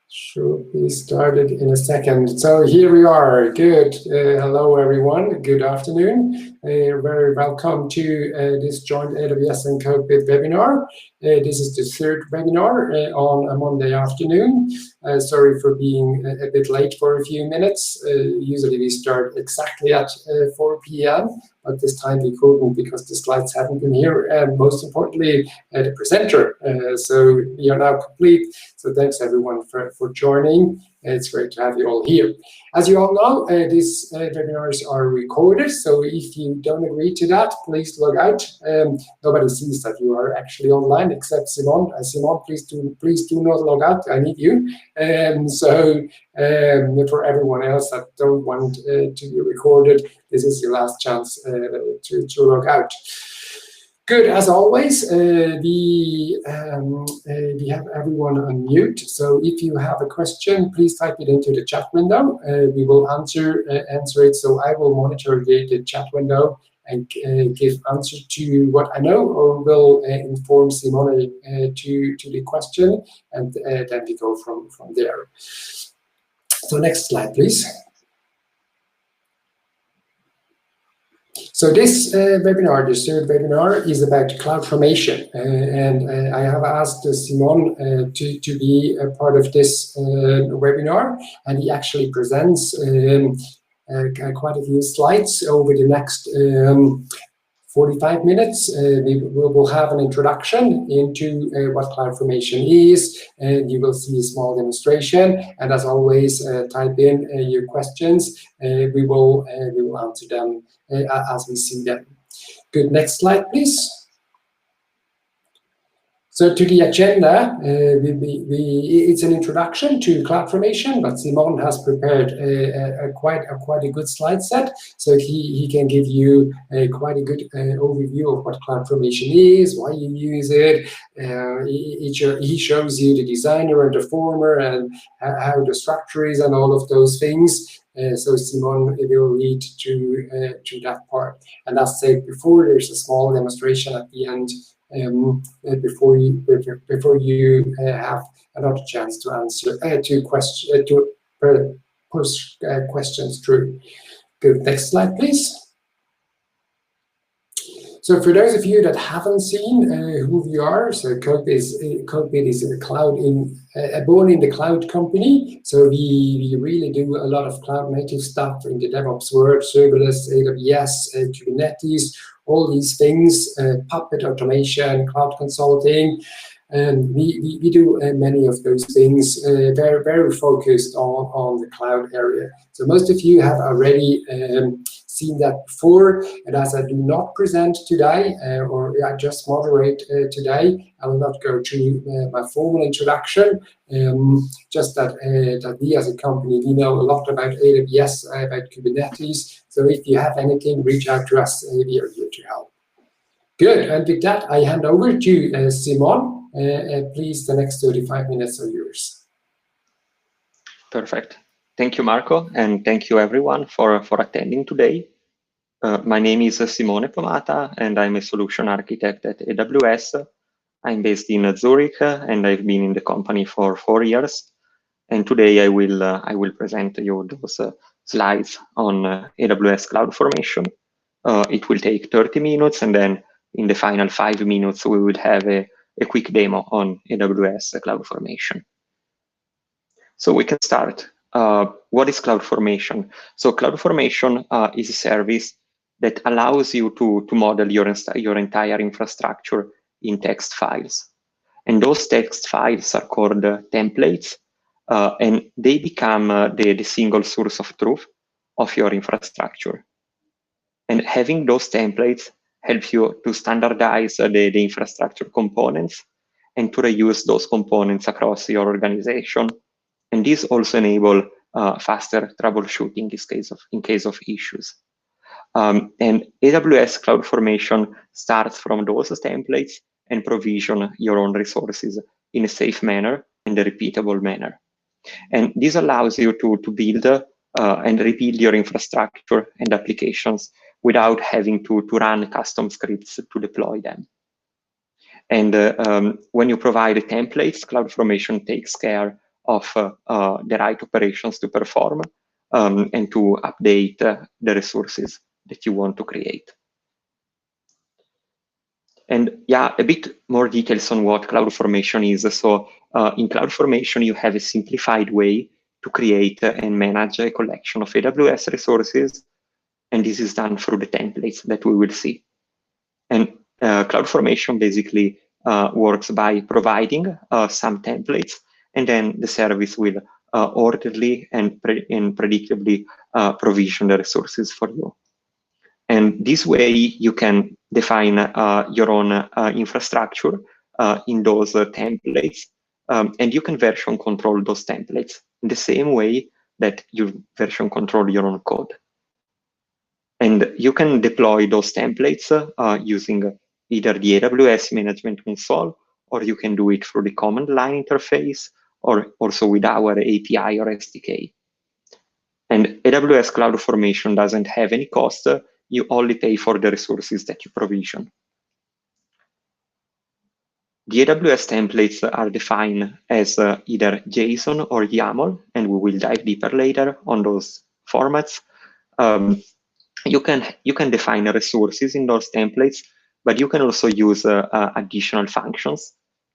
Should be started in a second. So here we are. Good. Hello, everyone. Good afternoon. Very welcome to this joint AWS and CodeBit webinar. This is the third webinar on a Monday afternoon. Sorry for being a bit late for a few minutes. Usually we start exactly at 4 p.m. But this time we couldn't because the slides haven't been here, and most importantly, the presenter. So we are now complete. So thanks everyone for joining. It's great to have you all here. As you all know, these webinars are recorded. So if you don't agree to that, please log out. Nobody sees that you are actually online except Simon. Simon, please do not log out. I need you. For everyone else that don't want to be recorded, this is your last chance to log out. Good, as always, we have everyone on mute. So if you have a question, please type it into the chat window. We will answer it. So I will monitor the chat window and give answer to what I know, or will inform Simone to the question, and then we go from there. So next slide, please. So this webinar, the third webinar, is about CloudFormation, and I have asked Simon to be a part of this webinar, and he actually presents quite a few slides over the next 45 minutes. We will have an introduction into what CloudFormation is, and you will see a small demonstration. And as always, type in your questions. We will answer them as we see them. Good, next slide, please. So to the agenda, it's an introduction to CloudFormation, but Simon has prepared quite a good slide set, so he can give you quite a good overview of what CloudFormation is, why you use it. He shows you the designer and the former and how the structure is and all of those things. So Simon will lead to that part. And as said before, there's a small demonstration at the end. Before you have another chance to answer push questions through. Good, next slide, please. So for those of you that haven't seen who we are, so CodeBit is a born in the cloud company. So we really do a lot of cloud native stuff in the DevOps world, serverless, AWS, Kubernetes, all these things, Puppet automation, cloud consulting. And we do many of those things, very focused on the cloud area. So most of you have already seen that before, and as I do not present today, or I just moderate today, I will not go through my formal introduction, just that we as a company, we know a lot about AWS, about Kubernetes, so if you have anything, reach out to us, we are here to help. Good, and with that, I hand over to Simon. Please, the next 35 minutes are yours. Perfect. Thank you, Marco, and thank you everyone for attending today. My name is Simone Pomata, and I'm a solution architect at AWS. I'm based in Zurich, and I've been in the company for 4 years. And today I will present to you those slides on AWS CloudFormation. It will take 30 minutes, and then in the final 5 minutes we will have a quick demo on AWS CloudFormation. So we can start. What is CloudFormation? So CloudFormation is a service that allows you to model your entire infrastructure in text files. And those text files are called templates, and they become the single source of truth of your infrastructure. And having those templates helps you to standardize the infrastructure components and to reuse those components across your organization. And this also enables faster troubleshooting in case of issues. And AWS CloudFormation starts from those templates and provision your own resources in a safe manner and a repeatable manner. And this allows you to build and rebuild your infrastructure and applications without having to run custom scripts to deploy them. And when you provide templates, CloudFormation takes care of the right operations to perform and to update the resources that you want to create. And yeah, a bit more details on what CloudFormation is. So in CloudFormation, you have a simplified way to create and manage a collection of AWS resources. And this is done through the templates that we will see. And CloudFormation basically works by providing some templates, and then the service will orderly and predictably provision the resources for you. And this way you can define your own infrastructure in those templates, and you can version control those templates in the same way that you version control your own code. And you can deploy those templates using either the AWS Management Console, or you can do it through the command line interface, or also with our API or SDK. And AWS CloudFormation doesn't have any cost. You only pay for the resources that you provision. The AWS templates are defined as either JSON or YAML, and we will dive deeper later on those formats. You can define resources in those templates, but you can also use additional functions,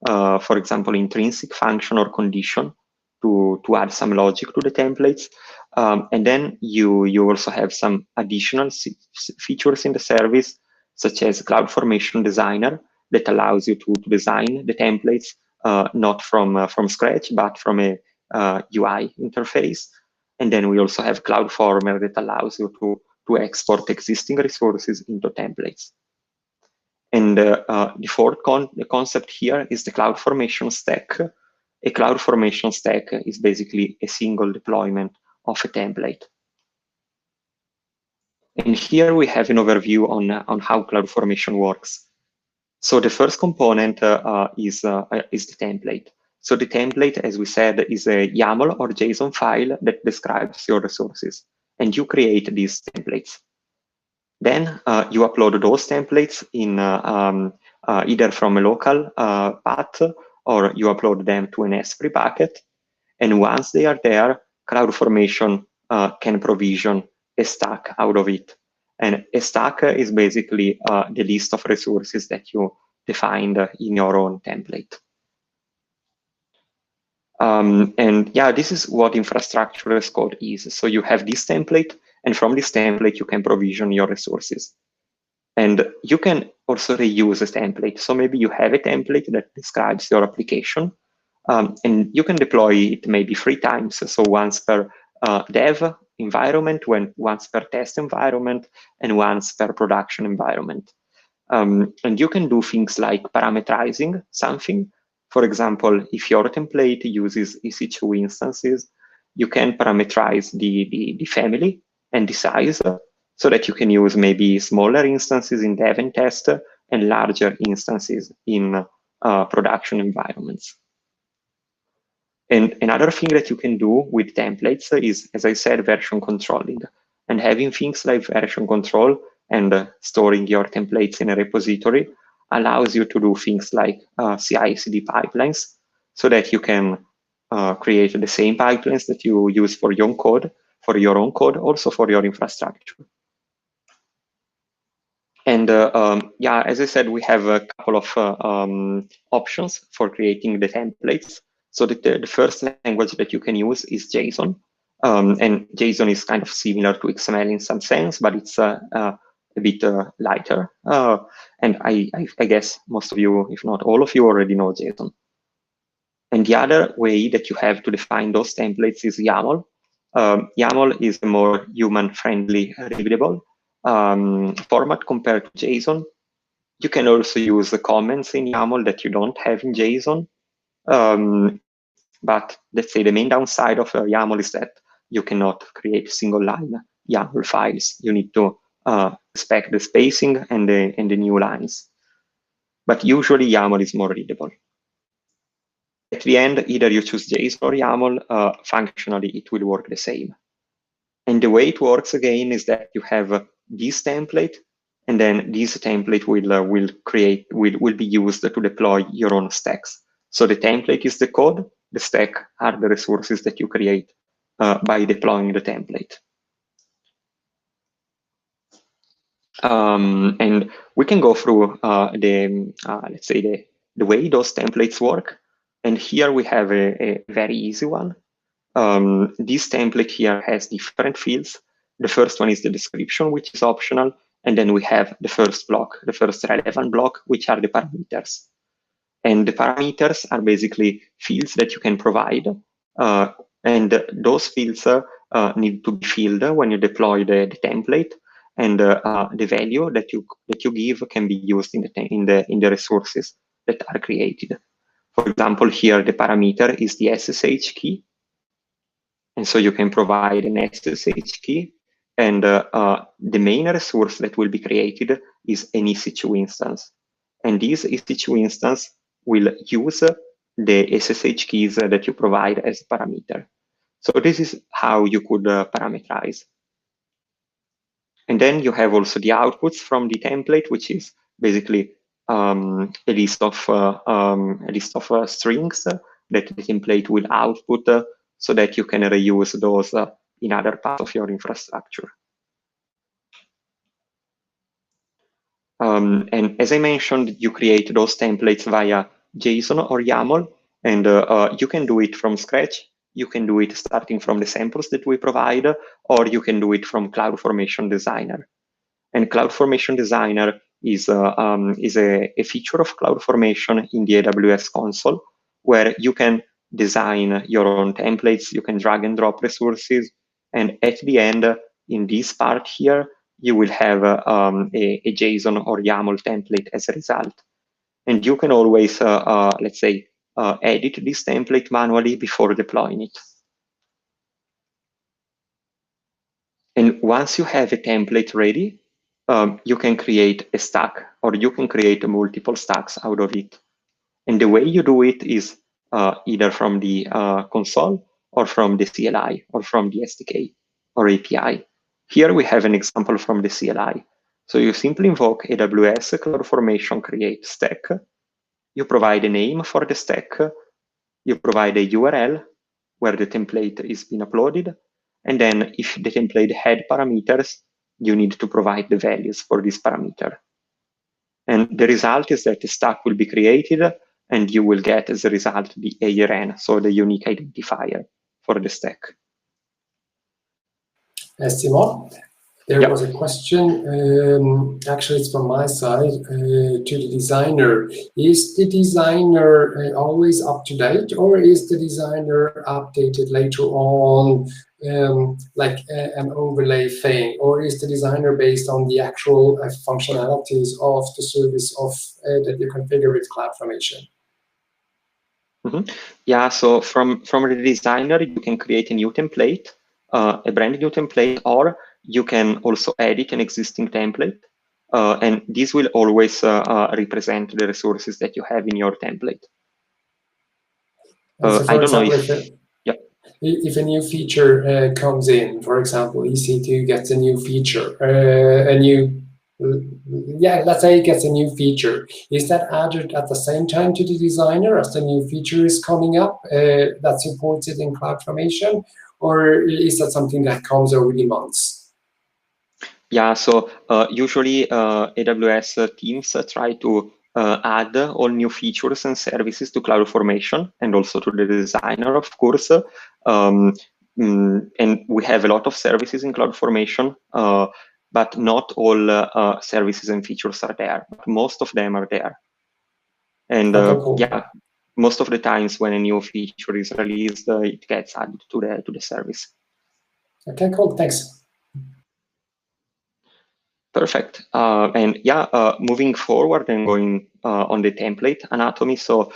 for example, intrinsic function or condition to add some logic to the templates. And then you also have some additional features in the service, such as CloudFormation Designer, that allows you to design the templates not from scratch, but from a UI interface. And then we also have CloudFormer that allows you to export existing resources into templates. And the fourth concept here is the CloudFormation stack. A CloudFormation stack is basically a single deployment of a template. And here we have an overview on how CloudFormation works. So the first component is the template. So the template, as we said, is a YAML or JSON file that describes your resources, and you create these templates. Then you upload those templates in either from a local path, or you upload them to an S3 bucket. And once they are there, CloudFormation can provision a stack out of it. And a stack is basically the list of resources that you defined in your own template. And yeah, this is what infrastructure as code is. So you have this template, and from this template, you can provision your resources. And you can also reuse a template. So maybe you have a template that describes your application, and you can deploy it maybe 3 times. So once per dev environment, once per test environment, and once per production environment. And you can do things like parameterizing something. For example, if your template uses EC2 instances, you can parameterize the family and the size, so that you can use maybe smaller instances in dev and test and larger instances in production environments. And another thing that you can do with templates is, as I said, version controlling. And having things like version control and storing your templates in a repository allows you to do things like CI/CD pipelines, so that you can create the same pipelines that you use for your own code, also for your infrastructure. And yeah, as I said, we have a couple of options for creating the templates. So the first language that you can use is JSON. And JSON is kind of similar to XML in some sense, but it's a bit lighter. And I guess most of you, if not all of you, already know JSON. And the other way that you have to define those templates is YAML. YAML is a more human-friendly, readable format compared to JSON. You can also use the comments in YAML that you don't have in JSON. But let's say the main downside of YAML is that you cannot create single line YAML files. You need to respect the spacing and the new lines. But usually YAML is more readable. At the end, either you choose JSON or YAML, functionally it will work the same. And the way it works again is that you have this template, and then this template will be used to deploy your own stacks. So the template is the code, the stack are the resources that you create by deploying the template. And we can go through let's say the way those templates work. And here we have a very easy one. This template here has different fields. The first one is the description, which is optional. And then we have the first block, the first relevant block, which are the parameters. And the parameters are basically fields that you can provide. And those fields need to be filled when you deploy the template. And the value that you give can be used in the resources that are created. For example, here the parameter is the SSH key. And so you can provide an SSH key. And the main resource that will be created is an EC2 instance. And this EC2 instance will use the SSH keys that you provide as a parameter. So this is how you could parameterize. And then you have also the outputs from the template, which is basically a list of strings that the template will output so that you can reuse those in other parts of your infrastructure. And as I mentioned, you create those templates via JSON or YAML, and you can do it from scratch. You can do it starting from the samples that we provide, or you can do it from CloudFormation Designer. And CloudFormation Designer is a feature of CloudFormation in the AWS console, where you can design your own templates, you can drag and drop resources, and at the end, in this part here, you will have a JSON or YAML template as a result. And you can always, let's say, edit this template manually before deploying it. And once you have a template ready, you can create a stack, or you can create multiple stacks out of it. And the way you do it is either from the console, or from the CLI, or from the SDK or API. Here we have an example from the CLI. So you simply invoke AWS CloudFormation create stack. You provide a name for the stack. You provide a URL where the template is being uploaded. And then if the template had parameters, you need to provide the values for this parameter. And the result is that the stack will be created, and you will get as a result the ARN, so the unique identifier for the stack. Simon, there was a question, actually it's from my side, to the designer. Is the designer always up to date, or is the designer updated later on, like an overlay thing, or is the designer based on the actual functionalities of the service of that you configure with CloudFormation? Yeah, so from the designer, you can create a new template, a brand new template, or you can also edit an existing template. And this will always represent the resources that you have in your template. So I don't know if... If a new feature comes in, for example, EC2 gets a new feature, let's say it gets a new feature. Is that added at the same time to the designer as the new feature is coming up that supports it in CloudFormation, or is that something that comes over the months? Yeah, so usually AWS teams try to add all new features and services to CloudFormation, and also to the designer, of course. And we have a lot of services in CloudFormation, but not all services and features are there. But most of them are there. And cool. Yeah, most of the times when a new feature is released, it gets added to the service. Okay, cool. Thanks. Perfect. And yeah, moving forward and going on the template anatomy. So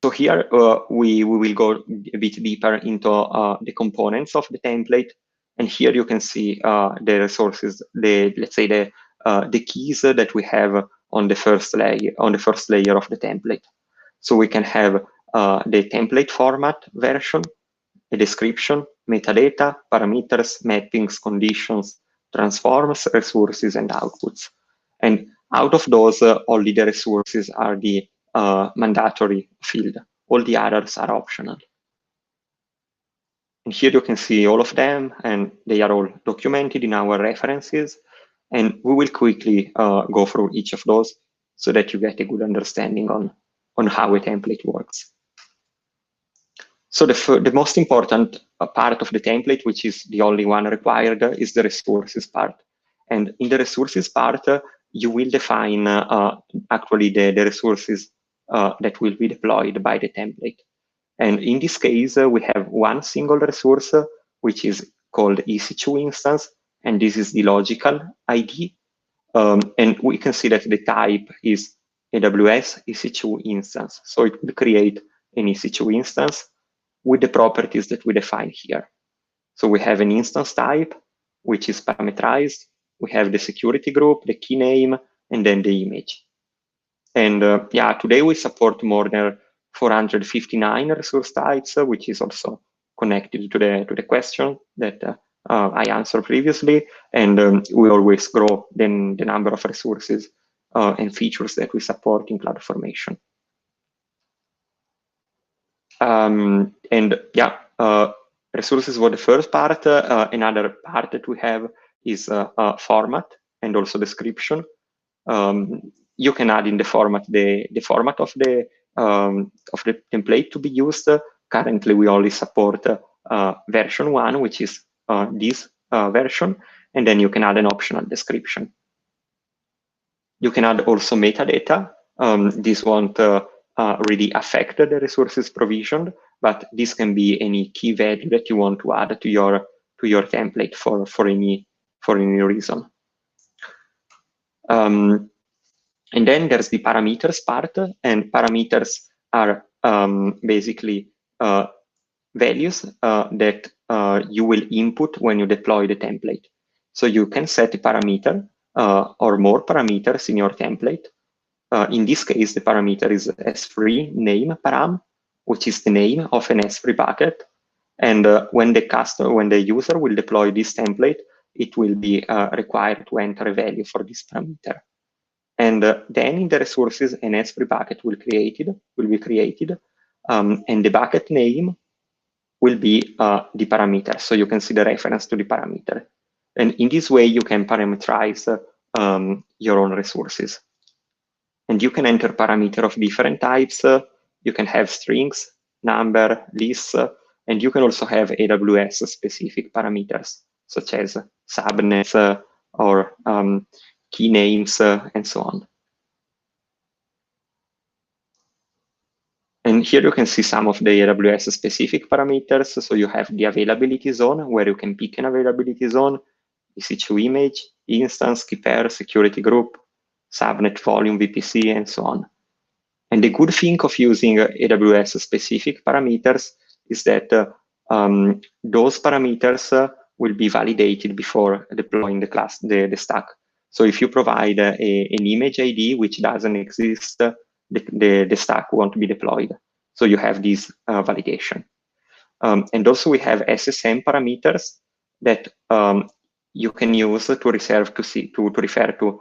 so here we will go a bit deeper into the components of the template. And here you can see the resources, let's say the keys that we have on the first layer of the template. So we can have the template format version, a description, metadata, parameters, mappings, conditions, transforms, resources, and outputs. And out of those, only the resources are the mandatory field. All the others are optional. And here you can see all of them, and they are all documented in our references. And we will quickly go through each of those so that you get a good understanding on how a template works. So the most important part of the template, which is the only one required, is the resources part. And in the resources part, you will define actually the resources that will be deployed by the template. And in this case, we have one single resource, which is called EC2 instance, and this is the logical ID. And we can see that the type is AWS EC2 instance. So it will create an EC2 instance with the properties that we define here. So we have an instance type, which is parameterized. We have the security group, the key name, and then the image. And yeah, today we support more than 459 resource types, which is also connected to the question that I answered previously. And we always grow the number of resources and features that we support in CloudFormation. And yeah, resources were the first part. Another part that we have is format and also description. You can add in the format the format of the template to be used. Currently, we only support version 1, which is this version, and then you can add an optional description. You can add also metadata. This won't really affect the resources provisioned, but this can be any key value that you want to add to your template for any reason. And then there's the parameters part, and parameters are basically values that you will input when you deploy the template. So you can set a parameter or more parameters in your template. In this case, the parameter is S3 name param, which is the name of an S3 bucket. And when the user will deploy this template, it will be required to enter a value for this parameter. And then in the resources, an S3 bucket will be created, and the bucket name will be the parameter. So you can see the reference to the parameter. And in this way, you can parameterize your own resources. And you can enter parameter of different types. You can have strings, number, lists, and you can also have AWS specific parameters, such as subnets or key names, and so on. And here you can see some of the AWS specific parameters. So you have the availability zone, where you can pick an availability zone, EC2 image, instance, key pair, security group, subnet volume, VPC, and so on. And the good thing of using AWS specific parameters is that those parameters will be validated before deploying the stack. So if you provide an image ID which doesn't exist, the stack won't be deployed. So you have this validation. And also we have SSM parameters that you can use to refer to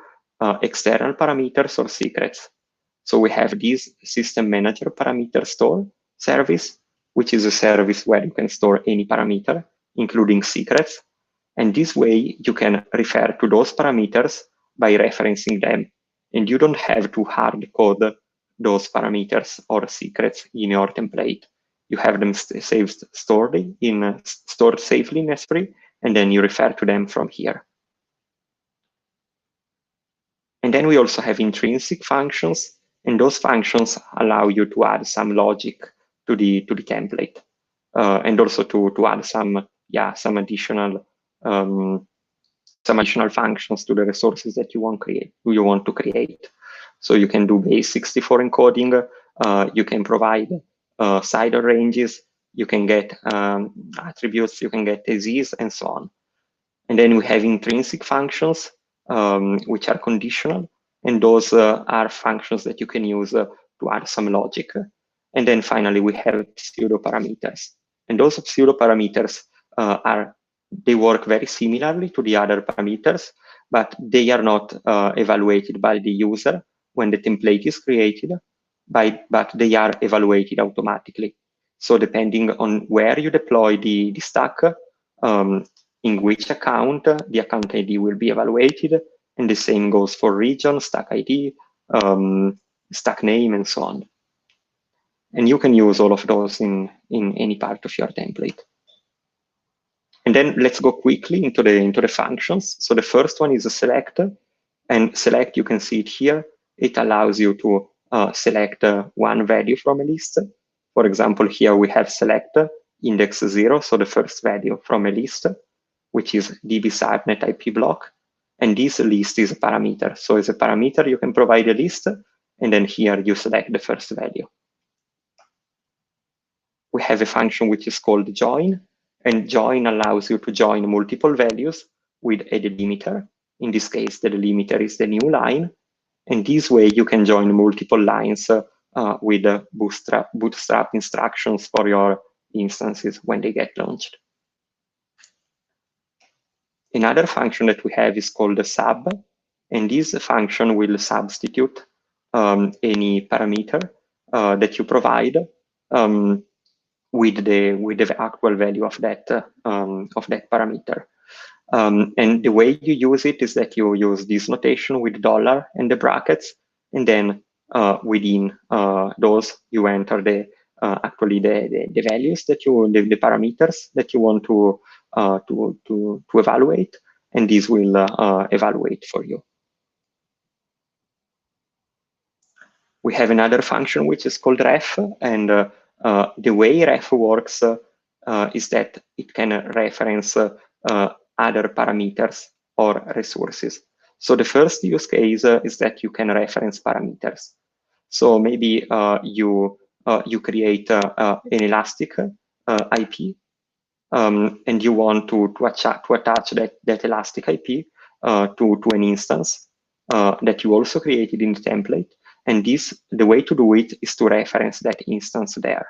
external parameters or secrets. So we have this system manager parameter store service, which is a service where you can store any parameter, including secrets. And this way you can refer to those parameters by referencing them. And you don't have to hard code those parameters or secrets in your template. You have them stored safely in S3, and then you refer to them from here. And then we also have intrinsic functions, and those functions allow you to add some logic to the template, and also to add some additional functions to the resources that you want to create. So you can do base64 encoding. You can provide CIDR ranges. You can get attributes. You can get disease, and so on. And then we have intrinsic functions, which are conditional, and those are functions that you can use to add some logic. And then finally, we have pseudo parameters. And those pseudo parameters they work very similarly to the other parameters, but they are not evaluated by the user when the template is created. but they are evaluated automatically. So depending on where you deploy the stack, in which account, the account ID will be evaluated, and the same goes for region, stack ID, stack name, and so on. And you can use all of those in any part of your template. And then let's go quickly into the functions. So the first one is a select, and select, you can see it here. It allows you to select one value from a list. For example, here we have select index 0, so the first value from a list, which is DB subnet IP block. And this list is a parameter. So as a parameter, you can provide a list, and then here you select the first value. We have a function which is called join, and join allows you to join multiple values with a delimiter. In this case, the delimiter is the new line. And this way, you can join multiple lines with bootstrap instructions for your instances when they get launched. Another function that we have is called a sub, and this function will substitute any parameter that you provide with the actual value of that parameter. And the way you use it is that you use this notation with $ and the brackets, and then within those you enter the values that the parameters that you want to evaluate, and this will evaluate for you. We have another function which is called ref, and the way ref works is that it can reference other parameters or resources. So the first use case is that you can reference parameters. So maybe you create an elastic IP, and you want to attach that elastic IP to an instance that you also created in the template. And the way to do it is to reference that instance there.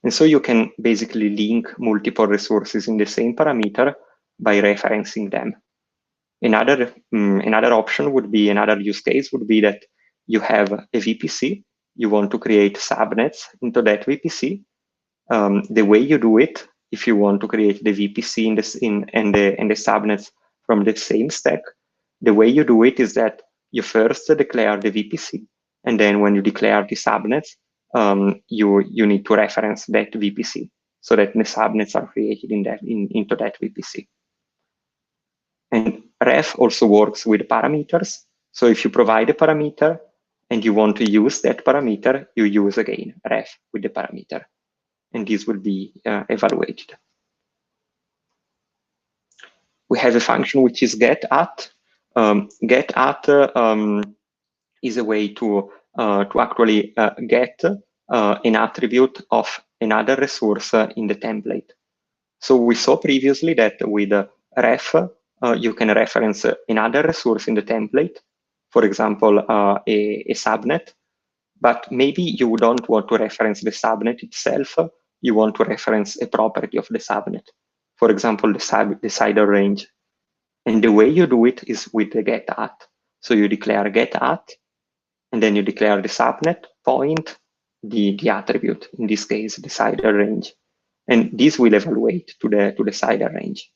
And so you can basically link multiple resources in the same parameter by referencing them. Another option would be, another use case would be that you have a VPC, you want to create subnets into that VPC. The way you do it, if you want to create the VPC and the subnets from the same stack, the way you do it is that you first declare the VPC, and then when you declare the subnets, you need to reference that VPC so that the subnets are created into that VPC. And ref also works with parameters. So if you provide a parameter and you want to use that parameter, you use again ref with the parameter, and this will be evaluated. We have a function which is get@. Get@ is a way to actually get an attribute of another resource in the template. So we saw previously that with ref, you can reference another resource in the template, for example, a subnet, but maybe you don't want to reference the subnet itself, you want to reference a property of the subnet, for example, the CIDR range. And the way you do it is with the get@. So you declare get@, and then you declare the subnet, point the attribute, in this case, the CIDR range. And this will evaluate to the CIDR range.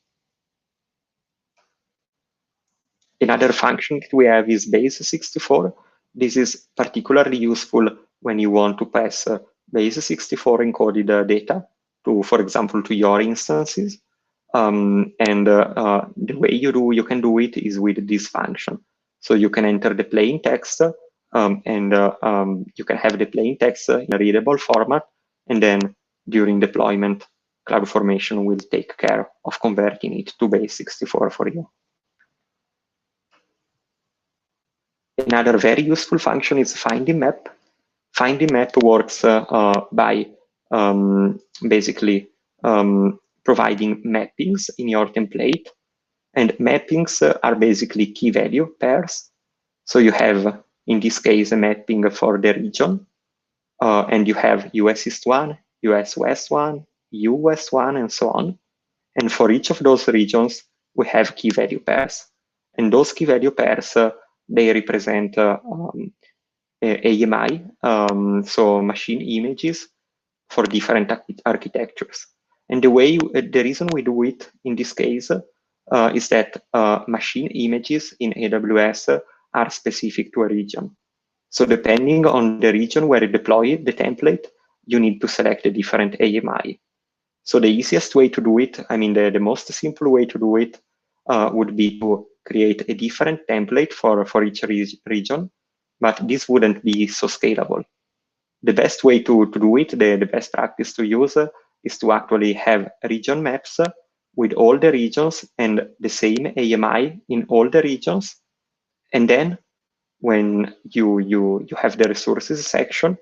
Another function that we have is base64. This is particularly useful when you want to pass base64 encoded data to, for example, to your instances. The way you can do it is with this function. So you can enter the plain text, you can have the plain text in a readable format, and then during deployment, CloudFormation will take care of converting it to base64 for you. Another very useful function is finding_map. Finding_map works by basically providing mappings in your template. And mappings are basically key value pairs. So you have, in this case, a mapping for the region. And you have US East 1, US West 1, EU West 1, and so on. And for each of those regions, we have key value pairs. And those key value pairs, they represent a AMI, so machine images for different architectures. And the reason we do it in this case is that machine images in AWS are specific to a region. So depending on the region where you deploy the template, you need to select a different AMI. So the easiest way to do it, I mean, the most simple way to do it would be to create a different template for each region, but this wouldn't be so scalable. The best way to do it, the best practice to use is to actually have region maps with all the regions and the same AMI in all the regions. And then when you have the resources section,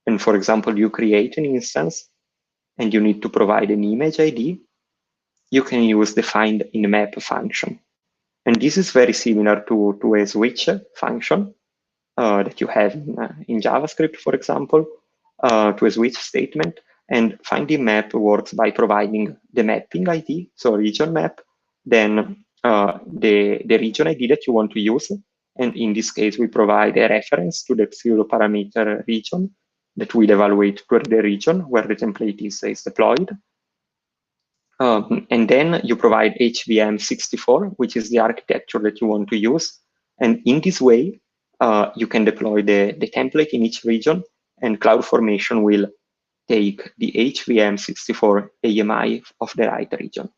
and for example, you create an instance and you need to provide an image ID, you can use the find in map function. And this is very similar to a switch function that you have in JavaScript, for example, to a switch statement. And finding map works by providing the mapping ID, so region map, then the region ID that you want to use. And in this case, we provide a reference to the pseudo parameter region that will evaluate where the region where the template is deployed. And then you provide HVM64, which is the architecture that you want to use. And in this way, you can deploy the template in each region, and CloudFormation will take the HVM64 AMI of the right region.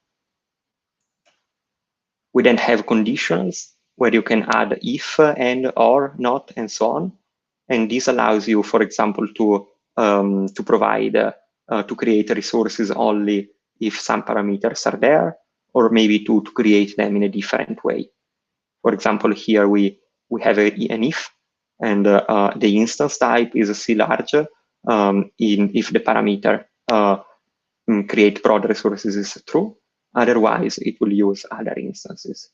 We then have conditionals where you can add if, and, or, not, and so on. And this allows you, for example, to provide, to create resources only if some parameters are there, or maybe to create them in a different way. For example, here we have an if, and the instance type is C large if the parameter create prod resources is true. Otherwise, it will use other instances.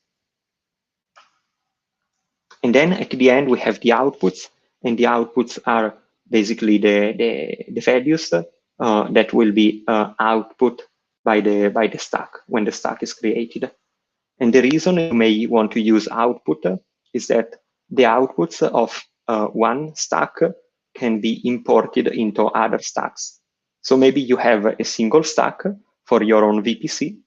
And then at the end, we have the outputs, and the outputs are basically the values that will be output by the stack when the stack is created. And the reason you may want to use output is that the outputs of one stack can be imported into other stacks. So maybe you have a single stack for your own VPC,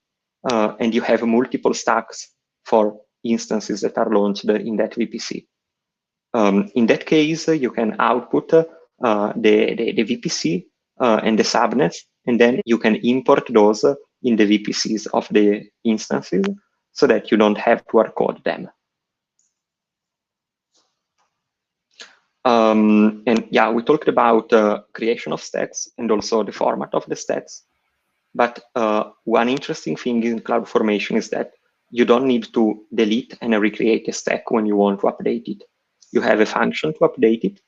and you have multiple stacks for instances that are launched in that VPC. In that case, you can output the VPC and the subnets, and then you can import those in the VPCs of the instances so that you don't have to hard-code them. And yeah, we talked about creation of stacks and also the format of the stacks. But one interesting thing in CloudFormation is that you don't need to delete and recreate a stack when you want to update it. You have a function to update it,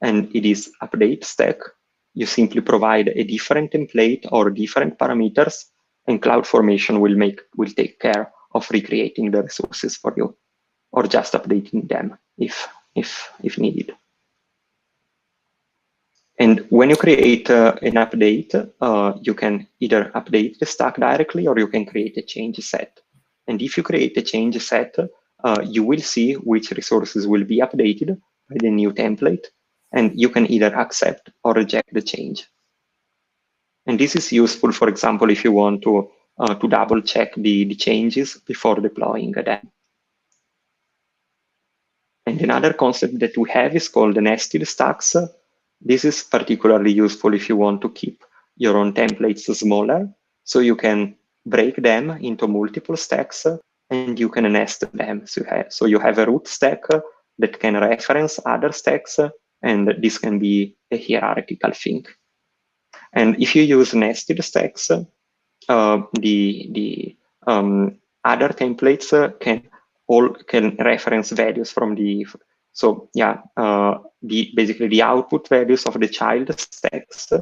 and it is update stack. You simply provide a different template or different parameters, and CloudFormation will take care of recreating the resources for you, or just updating them if needed. And when you create an update, you can either update the stack directly, or you can create a change set. And if you create a change set, you will see which resources will be updated by the new template, and you can either accept or reject the change. And this is useful, for example, if you want to double check the changes before deploying them. And another concept that we have is called nested stacks. This is particularly useful if you want to keep your own templates smaller, so you can break them into multiple stacks and you can nest them. So you have a root stack that can reference other stacks, and this can be a hierarchical thing. And if you use nested stacks, the other templates can reference values from the, so yeah, basically the output values of the child stacks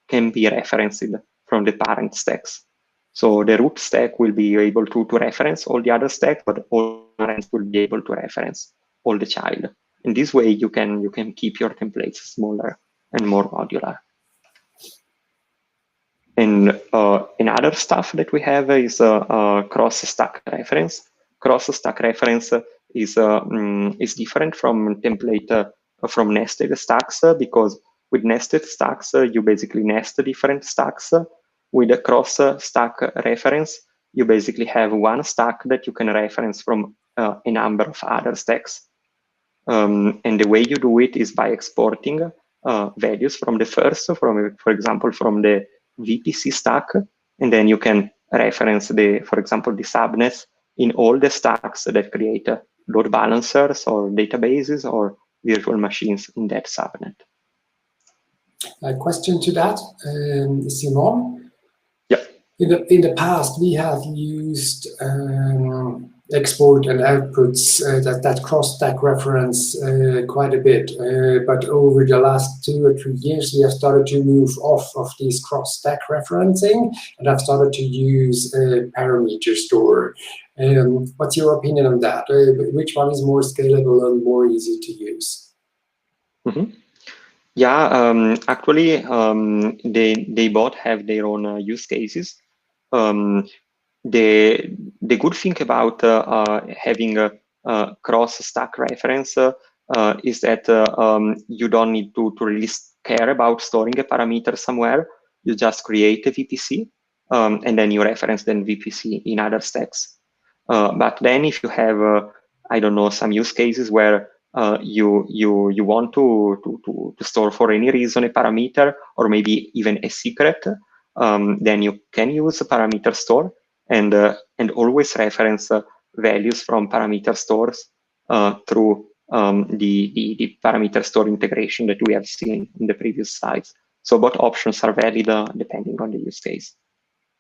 can be referenced from the parent stacks. So the root stack will be able to reference all the other stacks, but all parents will be able to reference all the child. In this way, you can keep your templates smaller and more modular. And another stuff that we have is cross-stack reference. Cross-stack reference is different from template from nested stacks, because with nested stacks, you basically nest different stacks. With a cross-stack reference, you basically have one stack that you can reference from a number of other stacks. And the way you do it is by exporting values from the first, for example, from the VPC stack, and then you can reference for example, the subnets in all the stacks that create load balancers or databases or virtual machines in that subnet. A question to that, Simon. Yeah. In the past, we have used export and outputs that cross-stack reference quite a bit, but over the last 2 or 3 years, we have started to move off of this cross-stack referencing and have started to use parameter store. What's your opinion on that? Which one is more scalable and more easy to use? Mm-hmm. Yeah, actually, they both have their own use cases. The good thing about having a cross-stack reference is that you don't need to really care about storing a parameter somewhere. You just create a VPC, and then you reference then VPC in other stacks. But then if you have, I don't know, some use cases where you want to store for any reason a parameter or maybe even a secret, then you can use a parameter store and always reference values from parameter stores through the parameter store integration that we have seen in the previous slides. So both options are valid depending on the use case.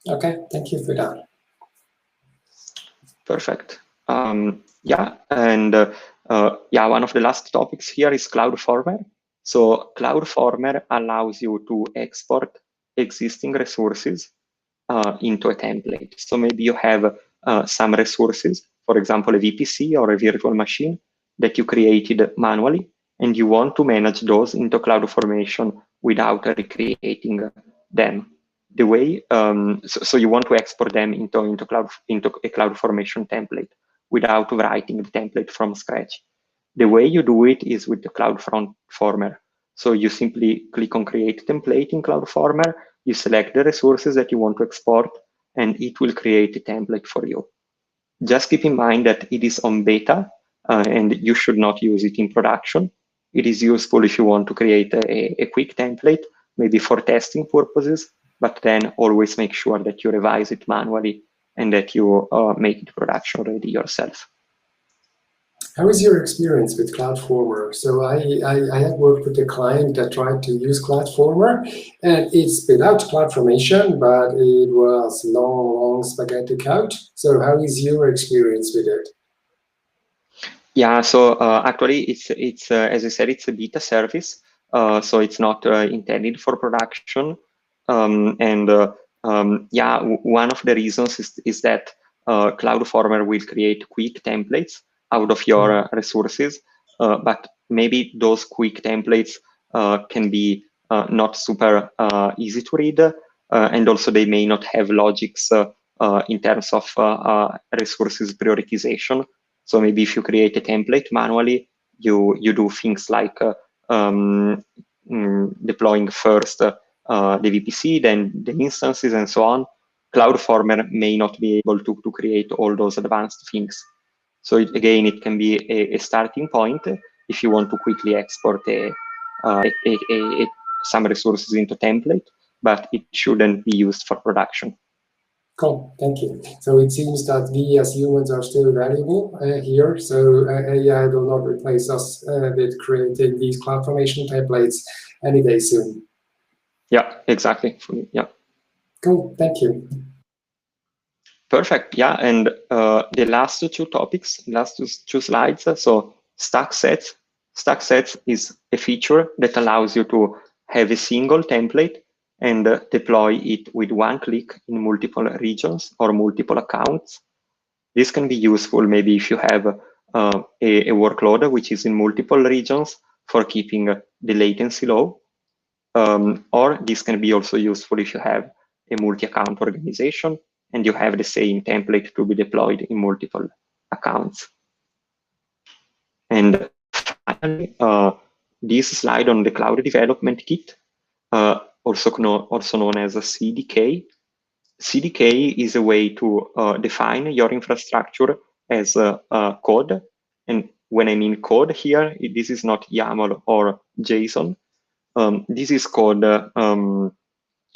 Okay, thank you for that. Perfect. Yeah, and yeah, one of the last topics here is CloudFormer. So CloudFormer allows you to export existing resources into a template. So maybe you have some resources, for example, a VPC or a virtual machine that you created manually, and you want to manage those into CloudFormation without recreating them. The way, so you want to export them into a CloudFormation template without writing the template from scratch. The way you do it is with the CloudFormer. So you simply click on Create Template in CloudFormer, you select the resources that you want to export, and it will create a template for you. Just keep in mind that it is on beta, and you should not use it in production. It is useful if you want to create a quick template, maybe for testing purposes, but then always make sure that you revise it manually and that you make it production ready yourself. How is your experience with CloudFormer? So I had worked with a client that tried to use CloudFormer, and it spit out CloudFormation, but it was long spaghetti code. So how is your experience with it? Yeah, so actually, it's as I said, it's a beta service, so it's not intended for production. Yeah, one of the reasons is that CloudFormer will create quick templates out of your resources, but maybe those quick templates can be not super easy to read, and also they may not have logics in terms of resources prioritization. So maybe if you create a template manually, you do things like deploying first the VPC, then the instances, and so on. CloudFormer may not be able to create all those advanced things. So again, it can be a starting point if you want to quickly export some resources into template, but it shouldn't be used for production. Cool, thank you. So it seems that we as humans are still valuable here. So AI will not replace us with creating these CloudFormation templates any day soon. Yeah, exactly. Yeah. Cool, thank you. Perfect. Yeah, and the last two topics, last two slides. So stack sets. Stack sets is a feature that allows you to have a single template and deploy it with one click in multiple regions or multiple accounts. This can be useful maybe if you have a workload which is in multiple regions for keeping the latency low. Or this can be also useful if you have a multi-account organization and you have the same template to be deployed in multiple accounts. And finally, this slide on the Cloud Development Kit, also known as a CDK. CDK is a way to define your infrastructure as code. And when I mean code here, this is not YAML or JSON. This is code.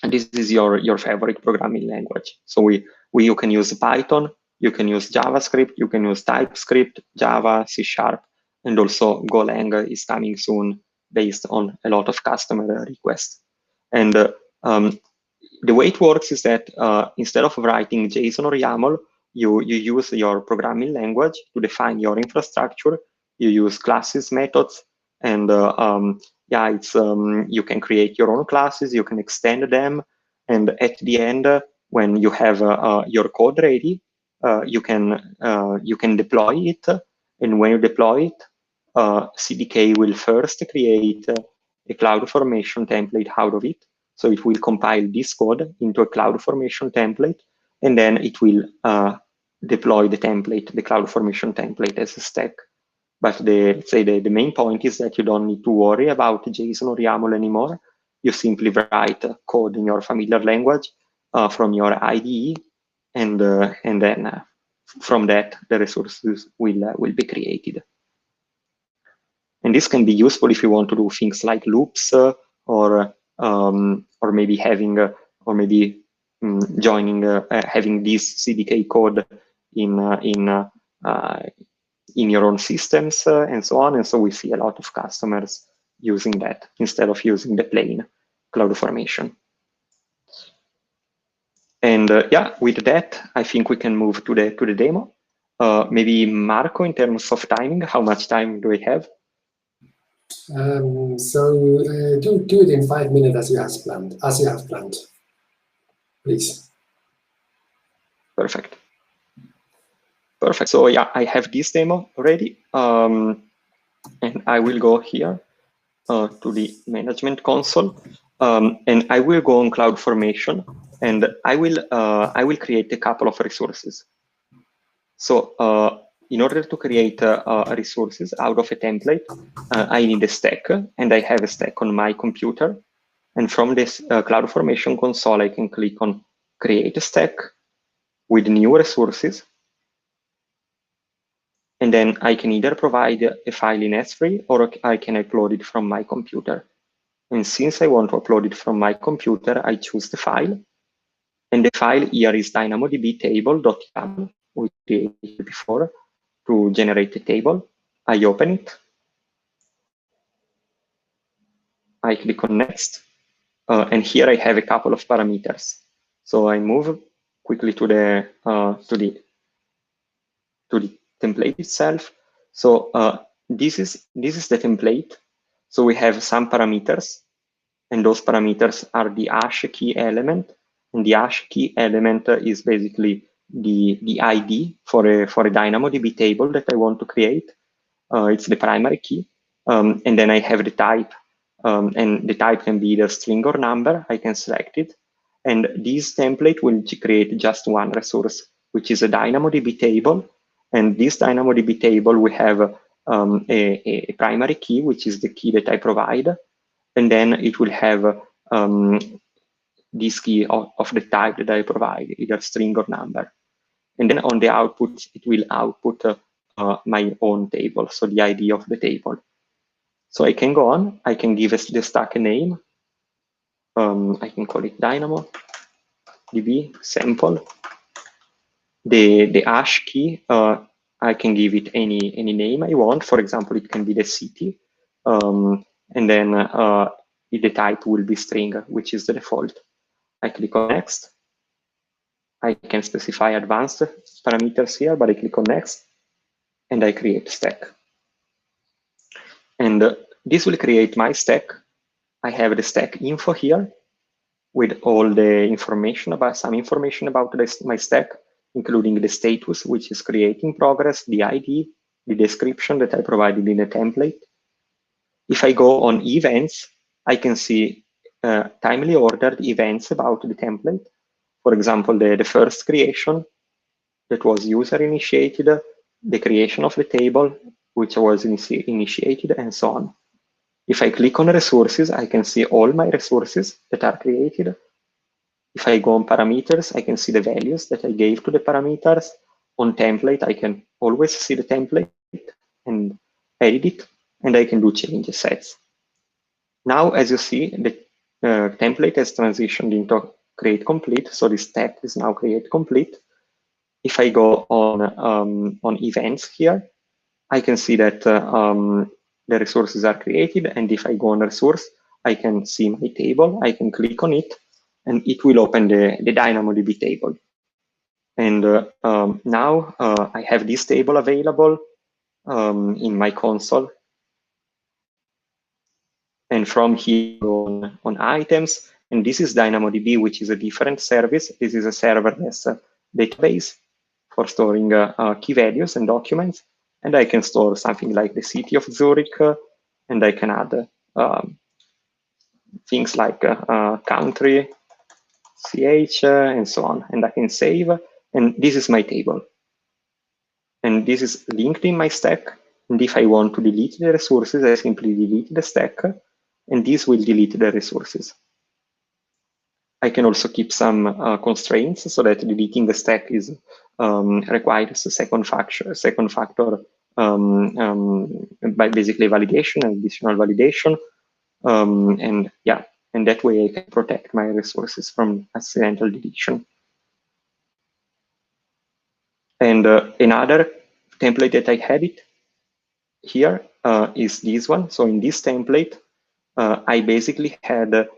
This is your favorite programming language. So you can use Python, you can use JavaScript, you can use TypeScript, Java, C#, and also Golang is coming soon based on a lot of customer requests. And the way it works is that instead of writing JSON or YAML, you use your programming language to define your infrastructure. You use classes, methods, and yeah, it's you can create your own classes. You can extend them, and at the end, when you have your code ready, you can deploy it. And when you deploy it, CDK will first create a CloudFormation template out of it. So it will compile this code into a CloudFormation template, and then it will deploy the template, the CloudFormation template as a stack. But let's say the main point is that you don't need to worry about JSON or YAML anymore. You simply write code in your familiar language from your IDE, and then from that the resources will be created. And this can be useful if you want to do things like loops or maybe having or maybe joining having this CDK code in your own systems and so on. And so we see a lot of customers using that instead of using the plain CloudFormation. And yeah, with that, I think we can move to the demo. Maybe Marco, in terms of timing, how much time do we have? Do it in 5 minutes as you have planned. Please. Perfect. Perfect. So yeah, I have this demo ready, and I will go here to the management console, and I will go on CloudFormation, and I will create a couple of resources. So in order to create resources out of a template, I need a stack, and I have a stack on my computer. And from this CloudFormation console, I can click on Create a Stack with new resources. And then I can either provide a file in S3 or I can upload it from my computer. And since I want to upload it from my computer, I choose the file. And the file here is dynamodb table.yaml, we created before to generate a table. I open it. I click on Next. And here I have a couple of parameters. So I move quickly to the template itself. So this is the template. So we have some parameters, and those parameters are the hash key element, and the hash key element is basically the ID for a DynamoDB table that I want to create. It's the primary key, and then I have the type, and the type can be either string or number. I can select it, and this template will create just one resource, which is a DynamoDB table. And this DynamoDB table, we have a primary key, which is the key that I provide. And then it will have this key of the type that I provide, either string or number. And then on the output, it will output my own table, so the ID of the table. So I can go on, I can give the stack a name. I can call it DynamoDB sample. The hash key, I can give it any name I want. For example, it can be the city. And then the type will be string, which is the default. I click on Next. I can specify advanced parameters here, but I click on Next, and I create a stack. And this will create my stack. I have the stack info here with all the information about my stack, including the status, which is creating progress, the ID, the description that I provided in the template. If I go on events, I can see timely ordered events about the template. For example, the first creation that was user initiated, the creation of the table, which was initiated, and so on. If I click on resources, I can see all my resources that are created. If I go on parameters, I can see the values that I gave to the parameters. On template, I can always see the template and edit it, and I can do change sets. Now, as you see, the template has transitioned into create complete. So this step is now create complete. If I go on events here, I can see that the resources are created. And if I go on resource, I can see my table. I can click on it, and it will open the DynamoDB table. And now I have this table available in my console. And from here on items, and this is DynamoDB, which is a different service. This is a serverless database for storing key values and documents. And I can store something like the city of Zurich, and I can add things like country, ch, and so on. And I can save, and this is my table. And this is linked in my stack. And if I want to delete the resources, I simply delete the stack, and this will delete the resources. I can also keep some constraints so that deleting the stack is requires a second factor by basically validation and additional validation. And yeah, and that way I can protect my resources from accidental deletion. And another template that I had it here is this one. So in this template, I basically had a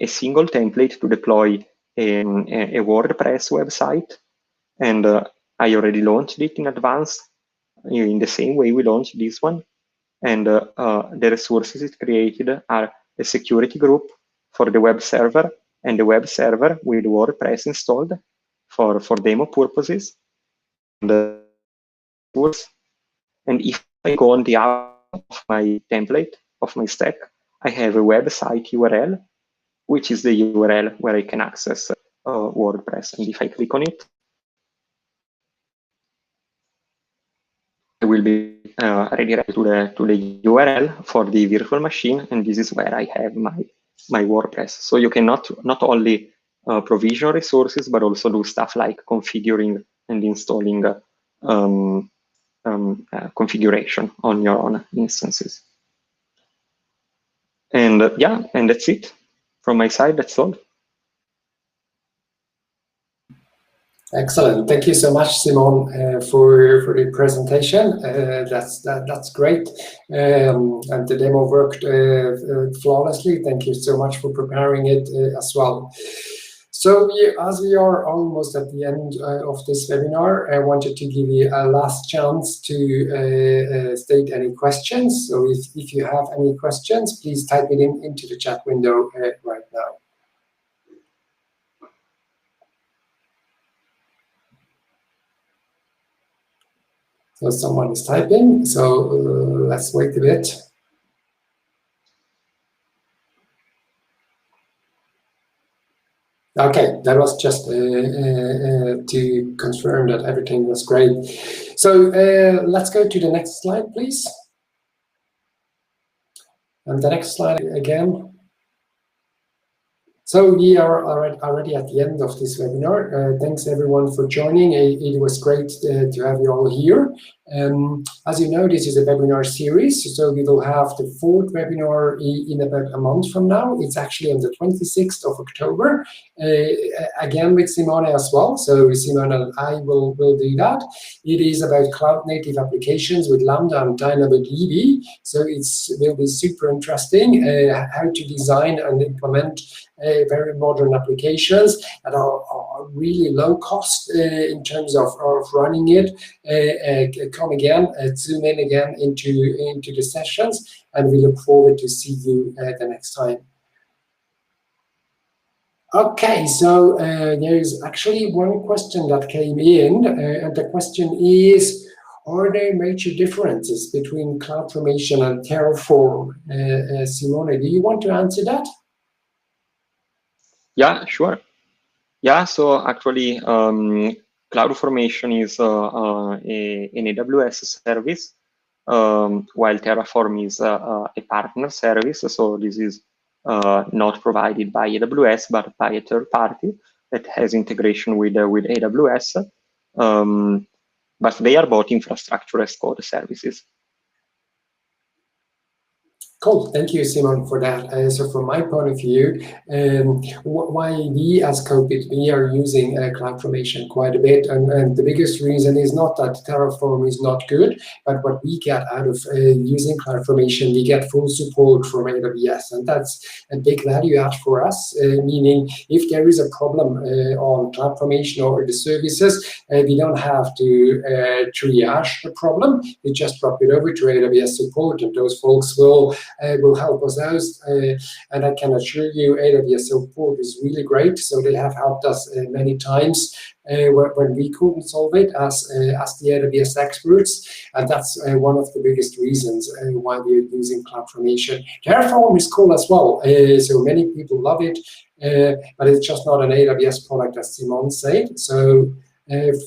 single template to deploy a WordPress website, and I already launched it in advance in the same way we launched this one. And the resources it created are a security group for the web server, and the web server with WordPress installed for demo purposes. And if I go on the output of my template, of my stack, I have a website URL, which is the URL where I can access WordPress. And if I click on it, I will be redirected to the URL for the virtual machine, and this is where I have my WordPress. So you can not only provision resources, but also do stuff like configuring and installing configuration on your own instances. And yeah, and that's it from my side. That's all. Excellent. Thank you so much, Simon, for the presentation. That's great. And the demo worked flawlessly. Thank you so much for preparing it as well. So as we are almost at the end of this webinar, I wanted to give you a last chance to state any questions. So if you have any questions, please type it into the chat window right now. So someone is typing, so let's wait a bit. Okay, that was just to confirm that everything was great. So let's go to the next slide, please. And the next slide again. So we are already at the end of this webinar. Thanks everyone for joining. It was great to have you all here. As you know, this is a webinar series, so we will have the fourth webinar in about a month from now. It's actually on the 26th of October, again with Simone as well. So Simone and I will do that. It is about cloud-native applications with Lambda and DynamoDB. So it will be super interesting how to design and implement very modern applications that are really low cost in terms of running it. Come again, zoom in again into the sessions, and we look forward to see you the next time. Okay, so there is actually one question that came in, and the question is, are there major differences between CloudFormation and Terraform? Simone, do you want to answer that? Yeah, sure. Yeah, so actually, CloudFormation is an AWS service while Terraform is a partner service. So this is not provided by AWS, but by a third party that has integration with AWS. But they are both infrastructure as code services. Cool, thank you, Simon, for that. So from my point of view, why we as CodeBit, we are using CloudFormation quite a bit, and the biggest reason is not that Terraform is not good, but what we get out of using CloudFormation, we get full support from AWS, and that's a big value add for us, meaning if there is a problem on CloudFormation or the services, we don't have to triage the problem, we just drop it over to AWS support, and those folks will help us out, and I can assure you AWS support is really great. So they have helped us many times when we couldn't solve it as the AWS experts, and that's one of the biggest reasons why we're using CloudFormation. Terraform is cool as well, so many people love it, but it's just not an AWS product, as Simon said. So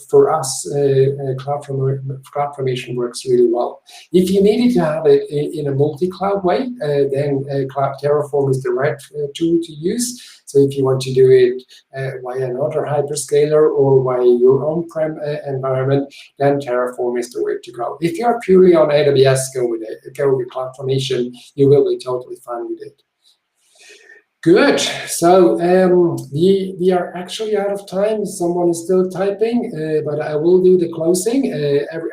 for us, CloudFormation works really well. If you needed to have it in a multi-cloud way, then Terraform is the right tool to use. So if you want to do it via another hyperscaler or via your on-prem environment, then Terraform is the way to go. If you're purely on AWS, go with CloudFormation. You will be totally fine with it. Good. So we are actually out of time. Someone is still typing, but I will do the closing.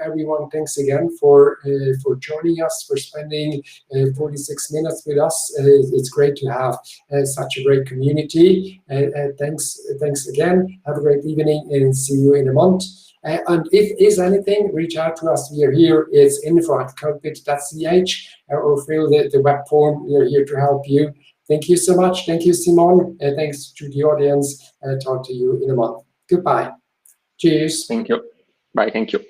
Everyone, thanks again for joining us, for spending 46 minutes with us. It's great to have such a great community. Thanks again. Have a great evening, and see you in a month. And if is anything, reach out to us. We are here. It's info@codebit.ch, or fill the web form. We are here to help you. Thank you so much. Thank you, Simon. Thanks to the audience. Talk to you in a month. Goodbye. Cheers. Thank you. Bye. Thank you.